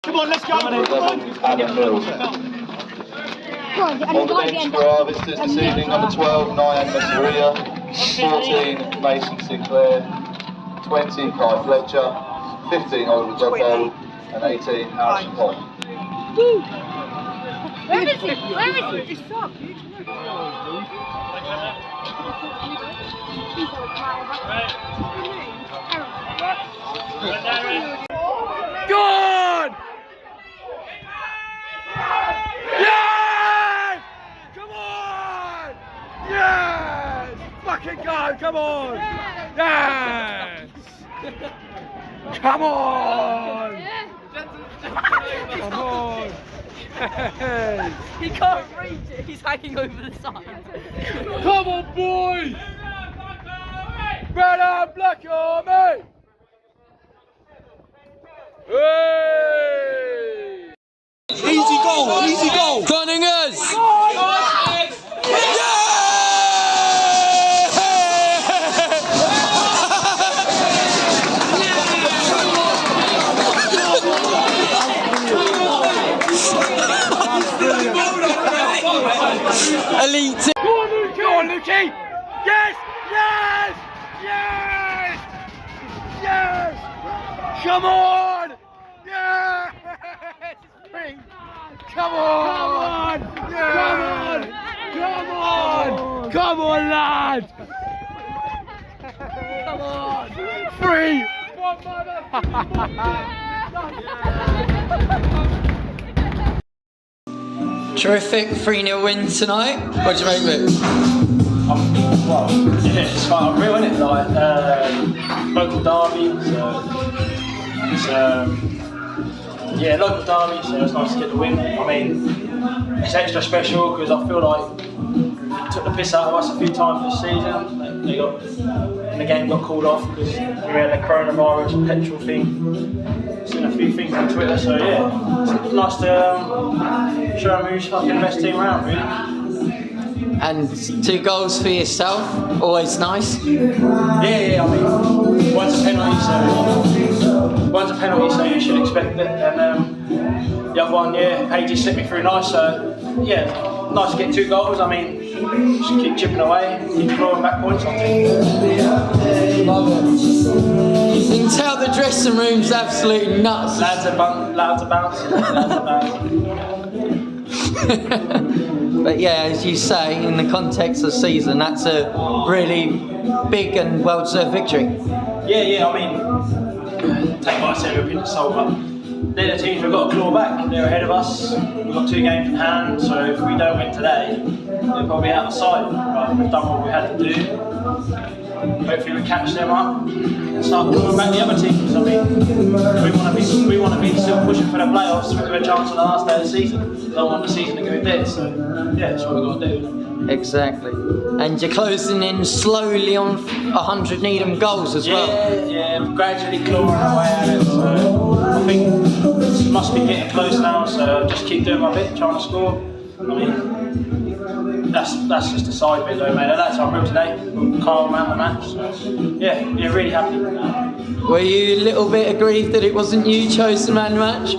Come on, let's go. On the bench for our visitors this evening, number 12, Nyan Messeria, 14, Mason Sinclair, 20, Kai Fletcher, 15, Oliver Godbold, and 18, Harrison Pott. Where is he? Where is he? It's up. Good! Yes! Come on! Yes! Fucking go! Come on! Yes! Come on! Come on! Hey! He can't reach it. He's hanging over the side. Come on, boys! Red and Black Army! Hey! Easy goal! Easy goal! Gunningers! Elite! Go on, Lukey! Yes! Yes! Yes! Yes! Come on! Yes! Free! Come on! Yes! Come on! Come on, lad! Come on! Free! Terrific 3-0 win tonight. What do you make of it? Well, yeah, it's quite unreal, isn't it? Like, local derby, so it's, yeah, local derby, so it's nice to get the win. I mean, it's extra special because I feel like they took the piss out of us a few times this season. They got, and the game got called off because we had the coronavirus petrol thing. Seen a few things on Twitter, so yeah, it's nice to show them who's fucking the best team around, really. And 2 goals for yourself, always nice. Yeah, I mean, one's a penalty, so you should expect it. And the other one, yeah, Paige slipped me through nice, so yeah, nice to get 2 goals. I mean, just keep chipping away, keep clawing back points on teams. Love it. You can tell the dressing room's absolutely nuts. Lads are bouncing. But yeah, as you say, in the context of the season, that's a really big and well-deserved victory. Yeah, I mean, take what I said with a pinch of salt, but they're the teams we've got to claw back. They're ahead of us. We've got 2 games in hand, so if we don't win today, they're probably out of sight. But we've done what we had to do. Hopefully we catch them up and start clawing back the other teams. I mean, we want to be still pushing for the playoffs with a chance on the last day of the season. We don't want the season to go dead, so yeah, that's what we've got to do. Exactly. And you're closing in slowly on 100 Needham goals as well. Yeah, gradually clawing away at it. So I think it must be getting close now, so just keep doing my bit, trying to score. I mean, that's just a side bit though, mate. That's our real today. Carl man the match. So, yeah, really happy. Were you a little bit aggrieved that it wasn't you chose the man of the match?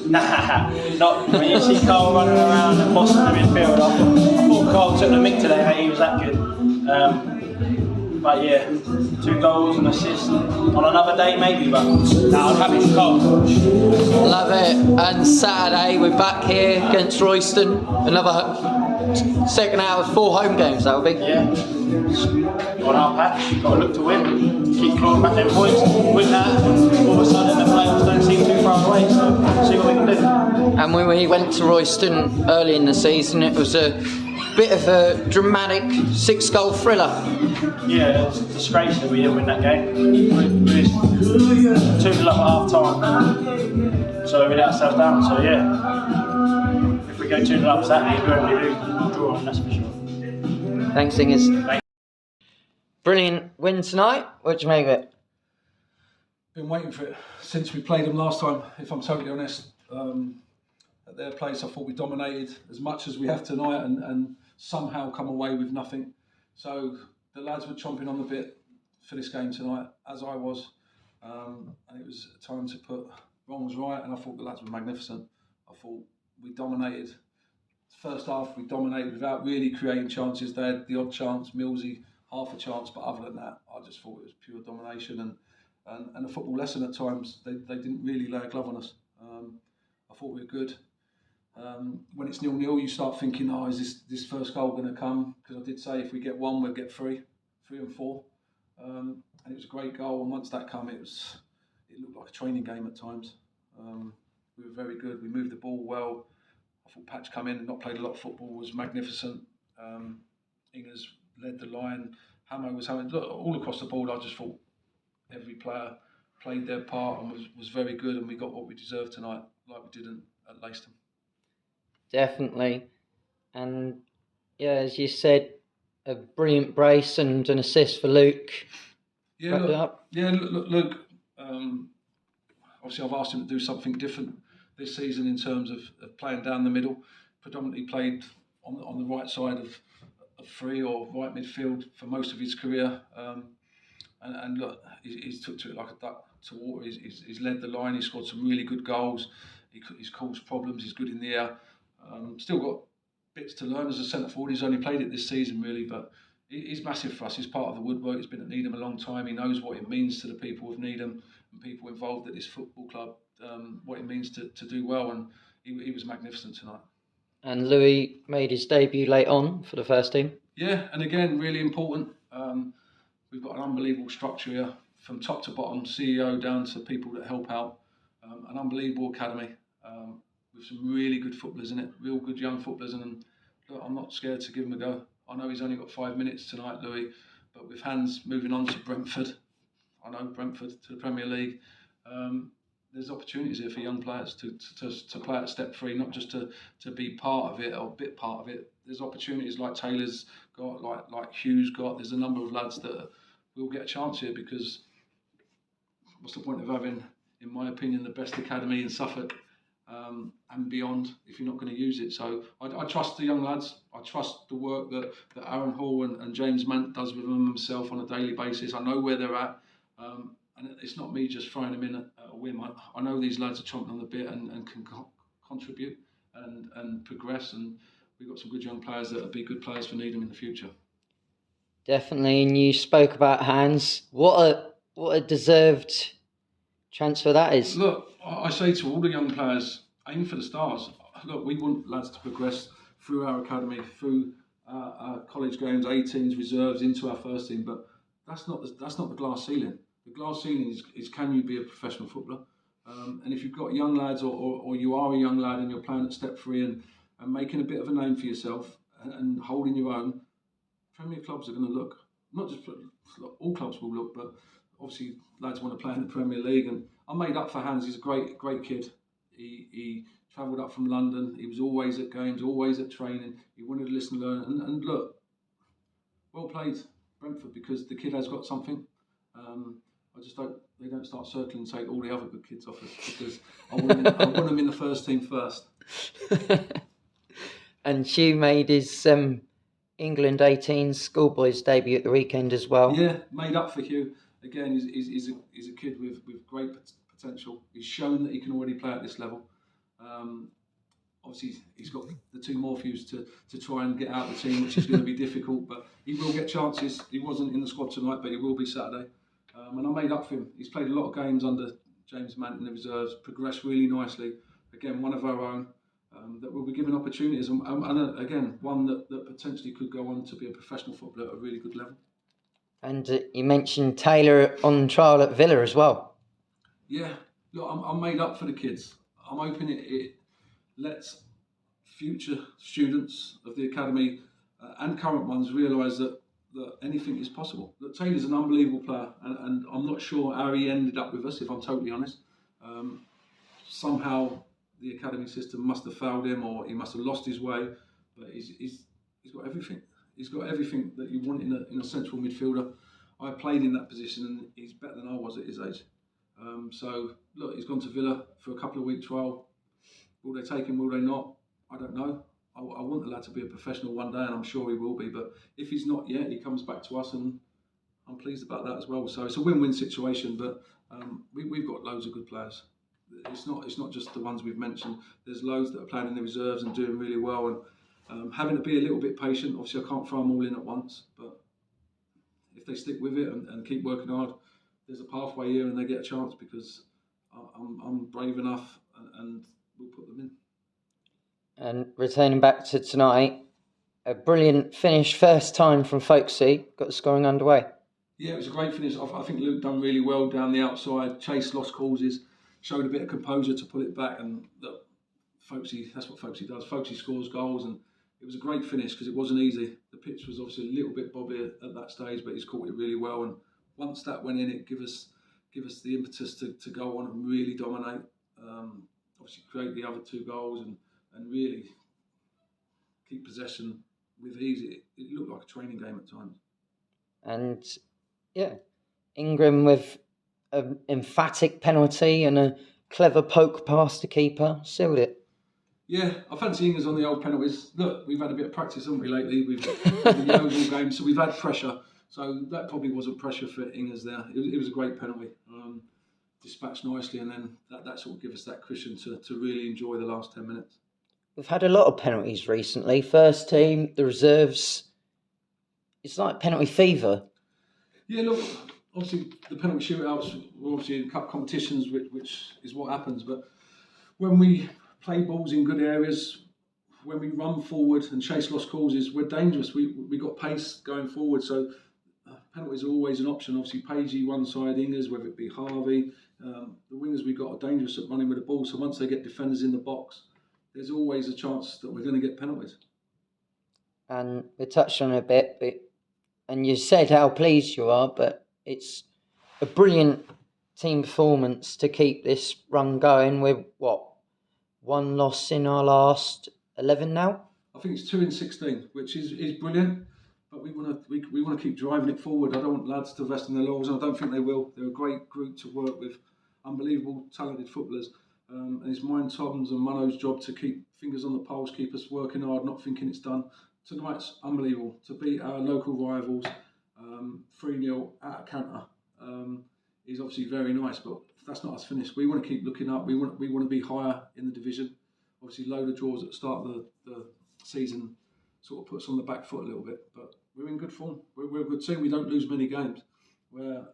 Nah, not when you see Carl running around and bossing the midfield. I thought Carl took the mick today, mate. He was that good. But yeah, 2 goals and assists on another day maybe, but I'm happy for Carl. Love it. And Saturday we're back here against Leiston. Another second out of 4 home games, that'll be. Yeah. On our patch, got to look to win. Keep clawing back them points. Win that, all of a sudden the playoffs don't seem too far away, so see what we can do. And when we went to Royston early in the season, it was a bit of a dramatic 6-goal thriller. Yeah, it's a disgrace that we didn't win that game. We was 2-0 up at half time, so we let ourselves down. So yeah, if we go 2-0 up Saturday, we won't be drawing, that's for sure. Thanks, Singers. Brilliant win tonight. What do you make of it? Been waiting for it since we played them last time, if I'm totally honest. At their place, I thought we dominated as much as we have tonight and somehow come away with nothing. So the lads were chomping on the bit for this game tonight, as I was. And it was time to put wrong's right, and I thought the lads were magnificent. I thought we dominated. First half, we dominated without really creating chances. They had the odd chance, Millsy, half a chance, but other than that, I just thought it was pure domination and a football lesson at times. They didn't really lay a glove on us. I thought we were good. When it's 0-0, you start thinking, oh, is this first goal going to come? Because I did say if we get one, we'll get 3 and 4. And it was a great goal, and once that came, it looked like a training game at times. We were very good. We moved the ball well. I thought Patch come in and not played a lot of football was magnificent. Ingers led the line. Hamo was having all across the board. I just thought every player played their part and was very good, and we got what we deserved tonight, like we did at Leiston. Definitely. And yeah, as you said, a brilliant brace and an assist for Luke. Yeah, Luke. Obviously, I've asked him to do something different this season in terms of playing down the middle. Predominantly played on the right side of free or right midfield for most of his career. And look, he's took to it like a duck to water. He's led the line. He's scored some really good goals. He's caused problems. He's good in the air. Still got bits to learn as a centre forward. He's only played it this season really, but he's massive for us. He's part of the woodwork. He's been at Needham a long time. He knows what it means to the people of Needham and people involved at this football club, what it means to do well, and he was magnificent tonight. And Louis made his debut late on for the first team. Yeah, and again, really important. We've got an unbelievable structure here, from top to bottom, CEO down to people that help out. An unbelievable academy with some really good footballers in it, real good young footballers, and look, I'm not scared to give him a go. I know he's only got 5 minutes tonight, Louis, but with Hans moving on to Brentford, I know Brentford to the Premier League, there's opportunities here for young players to play at step 3, not just to be part of it or a bit part of it. There's opportunities like Taylor's got, like Hugh's got. There's a number of lads that will get a chance here, because what's the point of having, in my opinion, the best academy in Suffolk and beyond if you're not going to use it? So I trust the young lads. I trust the work that Aaron Hall and James Mant does with them himself on a daily basis. I know where they're at. And it's not me just throwing them in at a whim. I know these lads are chomping on the bit and can contribute and progress. And we've got some good young players that will be good players for Needham in the future. Definitely. And you spoke about Hans. What a deserved transfer that is. Look, I say to all the young players, aim for the stars. Look, we want lads to progress through our academy, through our college games, 18s, reserves, into our first team. But that's not the glass ceiling. The glass ceiling is can you be a professional footballer? And if you've got young lads or you are a young lad and you're playing at step 3 and making a bit of a name for yourself and holding your own, Premier clubs are going to look. Not just all clubs will look, but obviously lads want to play in the Premier League. And I'm made up for Hans. He's a great kid. He travelled up from London. He was always at games, always at training. He wanted to listen and learn. And look, well played, Brentford, because the kid has got something. I just hope they don't start circling and take all the other good kids off us, because I want them in the first team first. And Hugh made his England 18 schoolboys debut at the weekend as well. Yeah, made up for Hugh. Again, he's a kid with great potential. He's shown that he can already play at this level. Obviously, he's got the 2 Morphews to try and get out of the team, which is going to be difficult, but he will get chances. He wasn't in the squad tonight, but he will be Saturday. And I made up for him. He's played a lot of games under James Mant in the reserves, progressed really nicely. Again, one of our own that will be given opportunities, and again, one that potentially could go on to be a professional footballer at a really good level. And you mentioned Taylor on trial at Villa as well. Yeah, look, I'm made up for the kids. I'm hoping it lets future students of the academy and current ones realise that anything is possible. Look, Taylor's an unbelievable player, and I'm not sure how he ended up with us, if I'm totally honest. Somehow the academy system must have failed him, or he must have lost his way, but he's got everything. He's got everything that you want in a central midfielder. I played in that position, and he's better than I was at his age. So, look, he's gone to Villa for a couple of week trial. Will they take him, will they not? I don't know. I want the lad to be a professional one day, and I'm sure he will be. But if he's not yet, he comes back to us, and I'm pleased about that as well. So it's a win-win situation, but we've got loads of good players. it's not just the ones we've mentioned. There's loads that are playing in the reserves and doing really well, and having to be a little bit patient. Obviously, I can't throw them all in at once, but if they stick with it and keep working hard, there's a pathway here and they get a chance, because I'm brave enough and we'll put them in. And returning back to tonight, a brilliant finish, first time from Fowkes, got the scoring underway. Yeah, it was a great finish. I think Luke done really well down the outside, chased lost causes, showed a bit of composure to pull it back, and look, Fowkes, that's what Fowkes does. Fowkes scores goals, and it was a great finish because it wasn't easy. The pitch was obviously a little bit bobbly at that stage, but he's caught it really well, and once that went in, it give us the impetus to go on and really dominate. Obviously create the other 2 goals and really keep possession with ease. It looked like a training game at times. And yeah, Ingram with an emphatic penalty and a clever poke past the keeper sealed it. Yeah, I fancy Ingers on the old penalties. Look, we've had a bit of practice, haven't we, lately? We've in the oval game, so we've had pressure. So that probably wasn't pressure for Ingers there. It was a great penalty, dispatched nicely, and then that sort of gives us that cushion to really enjoy the last 10 minutes. We've had a lot of penalties recently. First team, the reserves. It's like penalty fever. Yeah, look, obviously the penalty shootouts were obviously in cup competitions, which is what happens. But when we play balls in good areas, when we run forward and chase lost causes, we're dangerous. We got pace going forward, so penalties are always an option. Obviously, Pagey one side, Ingers, whether it be Harvey, the wingers we got are dangerous at running with the ball. So once they get defenders in the box, there's always a chance that we're going to get penalties. And we touched on it a bit, and you said how pleased you are, but it's a brilliant team performance to keep this run going. We're, 1 loss in our last 11 now? I think it's 2 in 16, which is brilliant. But we want to keep driving it forward. I don't want lads to rest on their laurels, and I don't think they will. They're a great group to work with, unbelievable, talented footballers. And it's mine, Tom's and Muno's job to keep fingers on the pulse, keep us working hard, not thinking it's done. Tonight's unbelievable. To beat our local rivals 3-0 at a counter is obviously very nice, but that's not us finished. We want to keep looking up. We want to be higher in the division. Obviously, load of draws at the start of the season sort of puts us on the back foot a little bit, but we're in good form. We're a good team. We don't lose many games. We're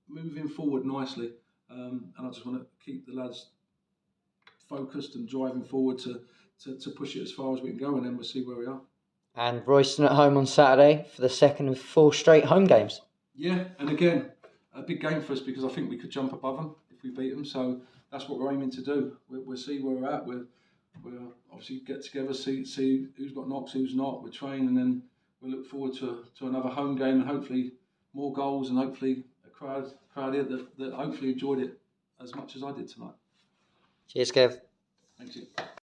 moving forward nicely, and I just want to keep the lads focused and driving forward to push it as far as we can go, and then we'll see where we are. And Leiston at home on Saturday for the second of 4 straight home games. Yeah, and again, a big game for us because I think we could jump above them if we beat them. So that's what we're aiming to do. We'll see where we're at. We'll obviously get together, see who's got knocks, who's not. We'll train, and then we'll look forward to another home game and hopefully more goals and hopefully a crowd here that hopefully enjoyed it as much as I did tonight. Cheers, Kev. Thank you.